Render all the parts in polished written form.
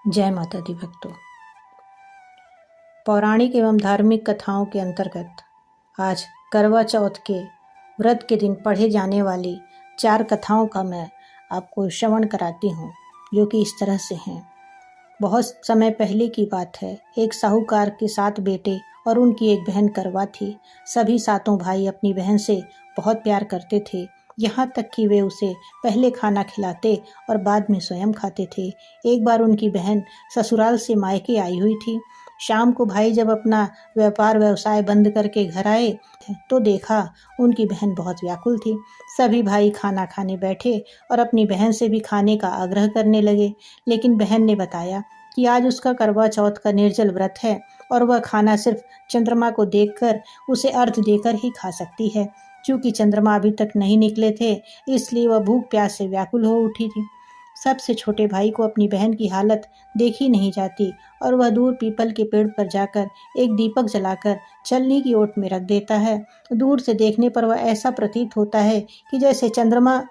जय माता दी भक्तों। पौराणिक एवं धार्मिक कथाओं के अंतर्गत आज करवा चौथ के व्रत के दिन पढ़े जाने वाली 4 कथाओं का मैं आपको श्रवण कराती हूँ, जो कि इस तरह से हैं। बहुत समय पहले की बात है। एक साहूकार के 7 बेटे और उनकी एक बहन करवा थी। सभी 7 भाई अपनी बहन से बहुत प्यार करते थे, यहाँ तक कि वे उसे पहले खाना खिलाते और बाद में स्वयं खाते थे। एक बार उनकी बहन ससुराल से मायके आई हुई थी। शाम को भाई जब अपना व्यवसाय बंद करके घर आए तो देखा उनकी बहन बहुत व्याकुल थी। सभी भाई खाना खाने बैठे और अपनी बहन से भी खाने का आग्रह करने लगे, लेकिन बहन ने बताया कि आज उसका करवा चौथ का निर्जल व्रत है और वह खाना सिर्फ चंद्रमा को देखकर उसे अर्घ्य देकर ही खा सकती है। चूँकि चंद्रमा अभी तक नहीं निकले थे, इसलिए वह भूख प्यास से व्याकुल हो उठी थी। सबसे छोटे भाई को अपनी बहन की हालत देखी नहीं जाती और वह दूर पीपल के पेड़ पर जाकर एक दीपक जलाकर चलनी की ओट में रख देता है। दूर से देखने पर वह ऐसा प्रतीत होता है कि जैसे चंद्रमा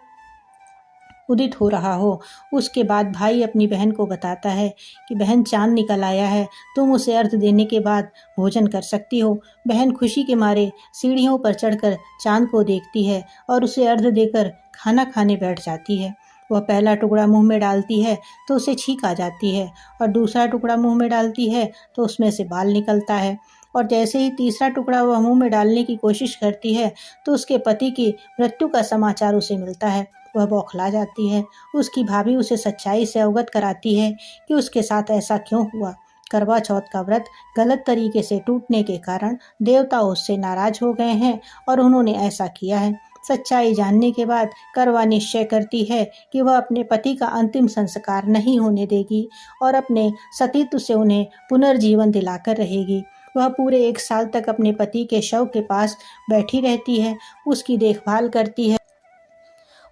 उदित हो रहा हो। उसके बाद भाई अपनी बहन को बताता है कि बहन, चांद निकल आया है, तुम उसे अर्घ्य देने के बाद भोजन कर सकती हो। बहन खुशी के मारे सीढ़ियों पर चढ़कर चांद को देखती है और उसे अर्घ्य देकर खाना खाने बैठ जाती है। वह पहला टुकड़ा मुंह में डालती है तो उसे छींक आ जाती है और दूसरा टुकड़ा मुंह में डालती है तो उसमें से बाल निकलता है, और जैसे ही तीसरा टुकड़ा वह मुंह में डालने की कोशिश करती है तो उसके पति की मृत्यु का समाचार उसे मिलता है। वह बौखला जाती है। उसकी भाभी उसे सच्चाई से अवगत कराती है कि उसके साथ ऐसा क्यों हुआ। करवा चौथ का व्रत गलत तरीके से टूटने के कारण देवता उससे नाराज हो गए हैं और उन्होंने ऐसा किया है। सच्चाई जानने के बाद करवा निश्चय करती है कि वह अपने पति का अंतिम संस्कार नहीं होने देगी और अपने सतीत्व से उन्हें पुनर्जीवन दिलाकर रहेगी। वह पूरे 1 साल तक अपने पति के शव के पास बैठी रहती है, उसकी देखभाल करती है।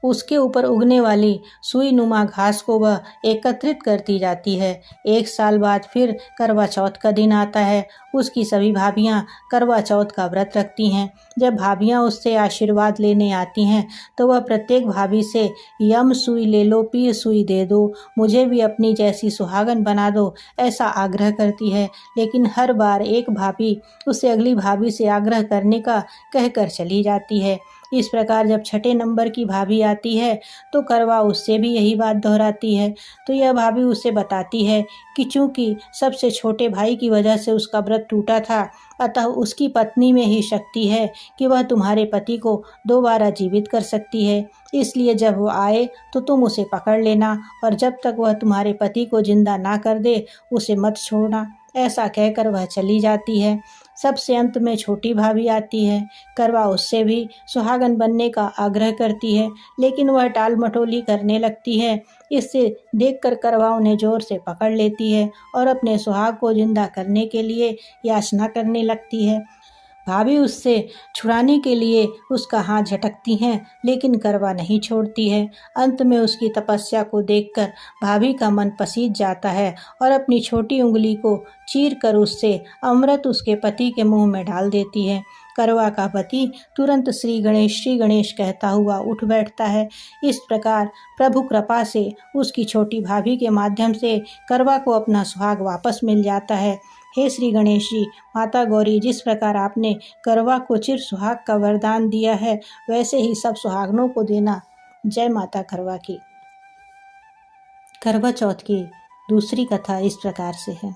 उसके ऊपर उगने वाली सुई नुमा घास को वह एकत्रित करती जाती है। 1 साल बाद फिर करवा चौथ का दिन आता है। उसकी सभी भाभियाँ करवा चौथ का व्रत रखती हैं। जब भाभियाँ उससे आशीर्वाद लेने आती हैं तो वह प्रत्येक भाभी से यम सुई ले लो, पीर सुई दे दो, मुझे भी अपनी जैसी सुहागन बना दो, ऐसा आग्रह करती है। लेकिन हर बार एक भाभी उसे अगली भाभी से आग्रह करने का कहकर चली जाती है। इस प्रकार जब 6ठे नंबर की भाभी आती है तो करवा उससे भी यही बात दोहराती है। तो यह भाभी उसे बताती है कि चूँकि सबसे छोटे भाई की वजह से उसका व्रत टूटा था, अतः उसकी पत्नी में ही शक्ति है कि वह तुम्हारे पति को दोबारा जीवित कर सकती है। इसलिए जब वो आए तो तुम उसे पकड़ लेना और जब तक वह तुम्हारे पति को जिंदा ना कर दे उसे मत छोड़ना। ऐसा कहकर वह चली जाती है। सबसे अंत में छोटी भाभी आती है। करवा उससे भी सुहागन बनने का आग्रह करती है, लेकिन वह टाल मटोली करने लगती है। इससे देखकर करवा उन्हें जोर से पकड़ लेती है और अपने सुहाग को जिंदा करने के लिए याचना करने लगती है। भाभी उससे छुड़ाने के लिए उसका हाथ झटकती हैं, लेकिन करवा नहीं छोड़ती है। अंत में उसकी तपस्या को देखकर भाभी का मन पसीज जाता है और अपनी छोटी उंगली को चीर कर उससे अमृत उसके पति के मुंह में डाल देती है। करवा का पति तुरंत श्री गणेश कहता हुआ उठ बैठता है। इस प्रकार प्रभु कृपा से उसकी छोटी भाभी के माध्यम से करवा को अपना सुहाग वापस मिल जाता है। हे श्री गणेश जी, माता गौरी, जिस प्रकार आपने करवा को चिर सुहाग का वरदान दिया है, वैसे ही सब सुहागनों को देना। जय माता करवा की। करवा चौथ की दूसरी कथा इस प्रकार से है।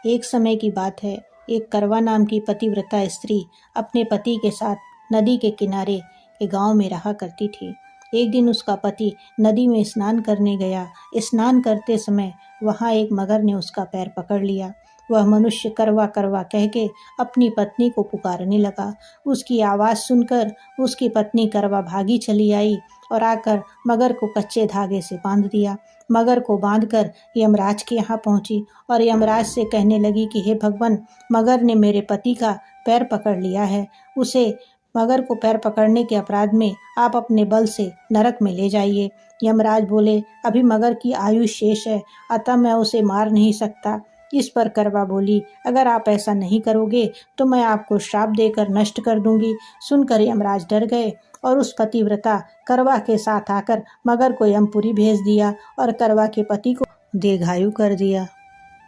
एक समय की बात है, एक करवा नाम की पतिव्रता स्त्री अपने पति के साथ नदी के किनारे के गांव में रहा करती थी। एक दिन उसका पति नदी में स्नान करने गया। स्नान करते समय वहां एक मगर ने उसका पैर पकड़ लिया। वह मनुष्य करवा करवा कह के अपनी पत्नी को पुकारने लगा। उसकी आवाज़ सुनकर उसकी पत्नी करवा भागी चली आई और आकर मगर को कच्चे धागे से बांध दिया। मगर को बांधकर यमराज के यहाँ पहुंची और यमराज से कहने लगी कि हे भगवान, मगर ने मेरे पति का पैर पकड़ लिया है। उसे मगर को पैर पकड़ने के अपराध में आप अपने बल से नरक में ले जाइए। यमराज बोले, अभी मगर की आयु शेष है, अतः मैं उसे मार नहीं सकता। इस पर करवा बोली, अगर आप ऐसा नहीं करोगे तो मैं आपको श्राप देकर नष्ट कर दूंगी। सुनकर यमराज डर गए और उस पतिव्रता करवा के साथ आकर मगर को यमपुरी भेज दिया और करवा के पति को दीर्घायु कर दिया।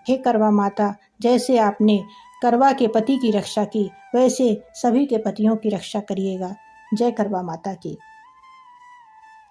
हे करवा माता, जैसे आपने करवा के पति की रक्षा की, वैसे सभी के पतियों की रक्षा करिएगा। जय करवा माता की।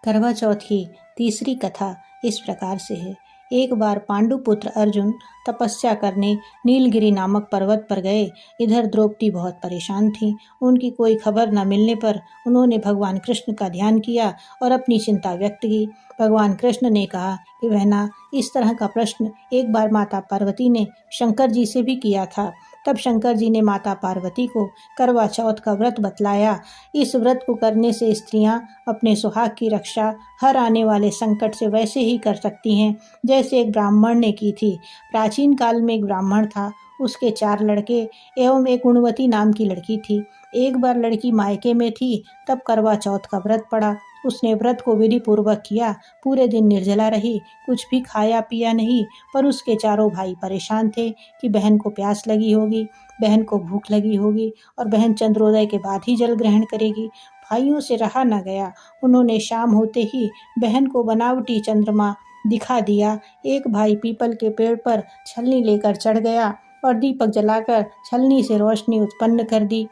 करवा चौथ की तीसरी कथा इस प्रकार से है। एक बार पांडुपुत्र अर्जुन तपस्या करने नीलगिरी नामक पर्वत पर गए। इधर द्रौपदी बहुत परेशान थी। उनकी कोई खबर न मिलने पर उन्होंने भगवान कृष्ण का ध्यान किया और अपनी चिंता व्यक्त की। भगवान कृष्ण ने कहा कि बहना, इस तरह का प्रश्न एक बार माता पार्वती ने शंकर जी से भी किया था। तब शंकर जी ने माता पार्वती को करवा चौथ का व्रत बतलाया। इस व्रत को करने से स्त्रियां अपने सुहाग की रक्षा हर आने वाले संकट से वैसे ही कर सकती हैं जैसे एक ब्राह्मण ने की थी। प्राचीन काल में एक ब्राह्मण था, उसके 4 लड़के एवं एक गुणवती नाम की लड़की थी। एक बार लड़की मायके में थी, तब करवा चौथ का व्रत पड़ा। उसने व्रत को विधि पूर्वक किया। पूरे दिन निर्जला रही, कुछ भी खाया पिया नहीं। पर उसके चारों भाई परेशान थे कि बहन को प्यास लगी होगी, बहन को भूख लगी होगी और बहन चंद्रोदय के बाद ही जल ग्रहण करेगी। भाइयों से रहा न गया। उन्होंने शाम होते ही बहन को बनावटी चंद्रमा दिखा दिया। एक भाई पीपल के पेड़ पर छलनी लेकर चढ़ गया और दीपक जलाकर छलनी से रोशनी उत्पन्न कर दी।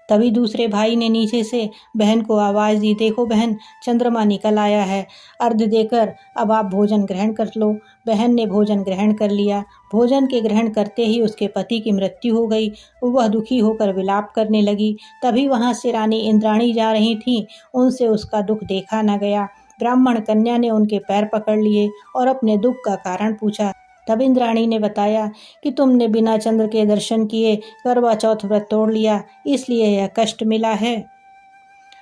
तभी दूसरे भाई ने नीचे से बहन को आवाज़ दी, देखो बहन, चंद्रमा निकल आया है, अर्घ देकर अब आप भोजन ग्रहण कर लो। बहन ने भोजन ग्रहण कर लिया। भोजन के ग्रहण करते ही उसके पति की मृत्यु हो गई। वह दुखी होकर विलाप करने लगी। तभी वहाँ से रानी इंद्राणी जा रही थी। उनसे उसका दुख देखा न गया। ब्राह्मण कन्या ने उनके पैर पकड़ लिए और अपने दुख का कारण पूछा। तब इंद्राणी ने बताया कि तुमने बिना चंद्र के दर्शन किए करवा चौथ व्रत तोड़ लिया, इसलिए यह कष्ट मिला है।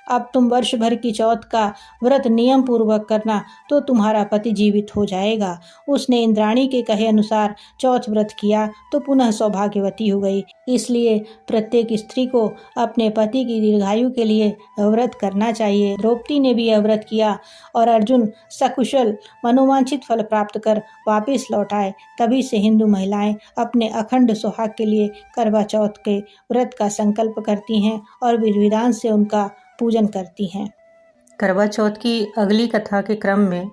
अब तुम वर्ष भर की चौथ का व्रत नियम पूर्वक करना तो तुम्हारा पति जीवित हो जाएगा। उसने इंद्राणी के कहे अनुसार चौथ व्रत किया तो पुनः सौभाग्यवती हो गई। इसलिए प्रत्येक स्त्री को अपने पति की दीर्घायु के लिए व्रत करना चाहिए। द्रौपदी ने भी यह व्रत किया और अर्जुन सकुशल मनोवांछित फल प्राप्त कर वापस लौट आए। तभी से हिंदू महिलाएं अपने अखंड सुहाग के लिए करवा चौथ के व्रत का संकल्प करती हैं और विधि विधान से उनका पूजन करती हैं। करवा चौथ की अगली कथा के क्रम में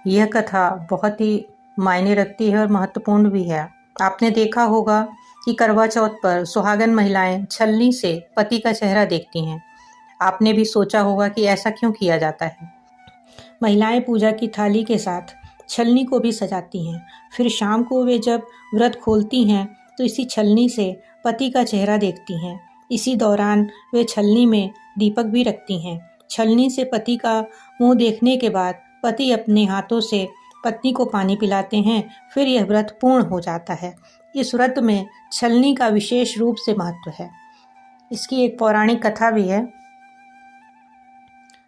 यह कथा बहुत ही मायने रखती है और महत्वपूर्ण भी है। आपने देखा होगा कि करवा चौथ पर सुहागन महिलाएं छलनी से पति का चेहरा देखती हैं। आपने भी सोचा होगा कि ऐसा क्यों किया जाता है। महिलाएं पूजा की थाली के साथ छलनी को भी सजाती हैं। फिर शाम को वे जब व्रत खोलती हैं तो इसी छलनी से पति का चेहरा देखती हैं। इसी दौरान वे छलनी में दीपक भी रखती हैं। छलनी से पति का मुंह देखने के बाद पति अपने हाथों से पत्नी को पानी पिलाते हैं। फिर यह व्रत पूर्ण हो जाता है। इस व्रत में छलनी का विशेष रूप से महत्व है। इसकी एक पौराणिक कथा भी है।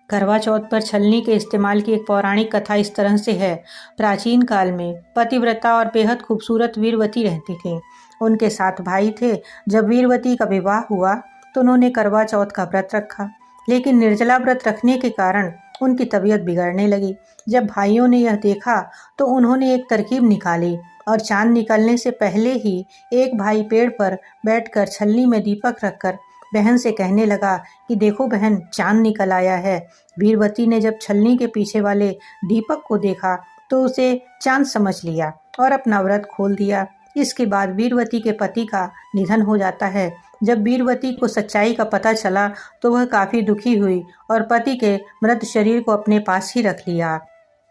करवा चौथ पर छलनी के इस्तेमाल की एक पौराणिक कथा इस तरह से है। प्राचीन काल में पतिव्रता और बेहद खूबसूरत वीरवती रहती थीं। उनके 7 भाई थे। जब वीरवती का विवाह हुआ तो उन्होंने करवा चौथ का व्रत रखा, लेकिन निर्जला व्रत रखने के कारण उनकी तबीयत बिगड़ने लगी। जब भाइयों ने यह देखा तो उन्होंने एक तरकीब निकाली और चांद निकलने से पहले ही एक भाई पेड़ पर बैठकर छलनी में दीपक रखकर बहन से कहने लगा कि देखो बहन, चांद निकल आया है। वीरवती ने जब छलनी के पीछे वाले दीपक को देखा तो उसे चांद समझ लिया और अपना व्रत खोल दिया। इसके बाद वीरवती के पति का निधन हो जाता है। जब वीरवती को सच्चाई का पता चला तो वह काफ़ी दुखी हुई और पति के मृत शरीर को अपने पास ही रख लिया।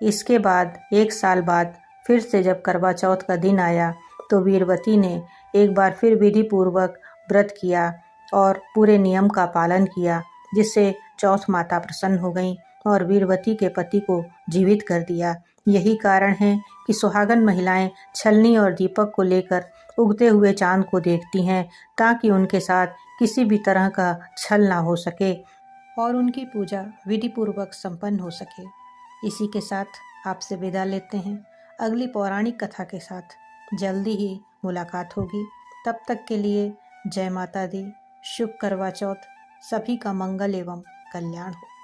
इसके बाद 1 साल बाद फिर से जब करवा चौथ का दिन आया तो वीरवती ने एक बार फिर विधि पूर्वक व्रत किया और पूरे नियम का पालन किया, जिससे चौथ माता प्रसन्न हो गईं और वीरवती के पति को जीवित कर दिया। यही कारण है कि सुहागन महिलाएं छलनी और दीपक को लेकर उगते हुए चांद को देखती हैं ताकि उनके साथ किसी भी तरह का छल ना हो सके और उनकी पूजा विधि पूर्वक संपन्न हो सके। इसी के साथ आपसे विदा लेते हैं। अगली पौराणिक कथा के साथ जल्दी ही मुलाकात होगी। तब तक के लिए जय माता दी। शुभ करवा चौथ। सभी का मंगल एवं कल्याण हो।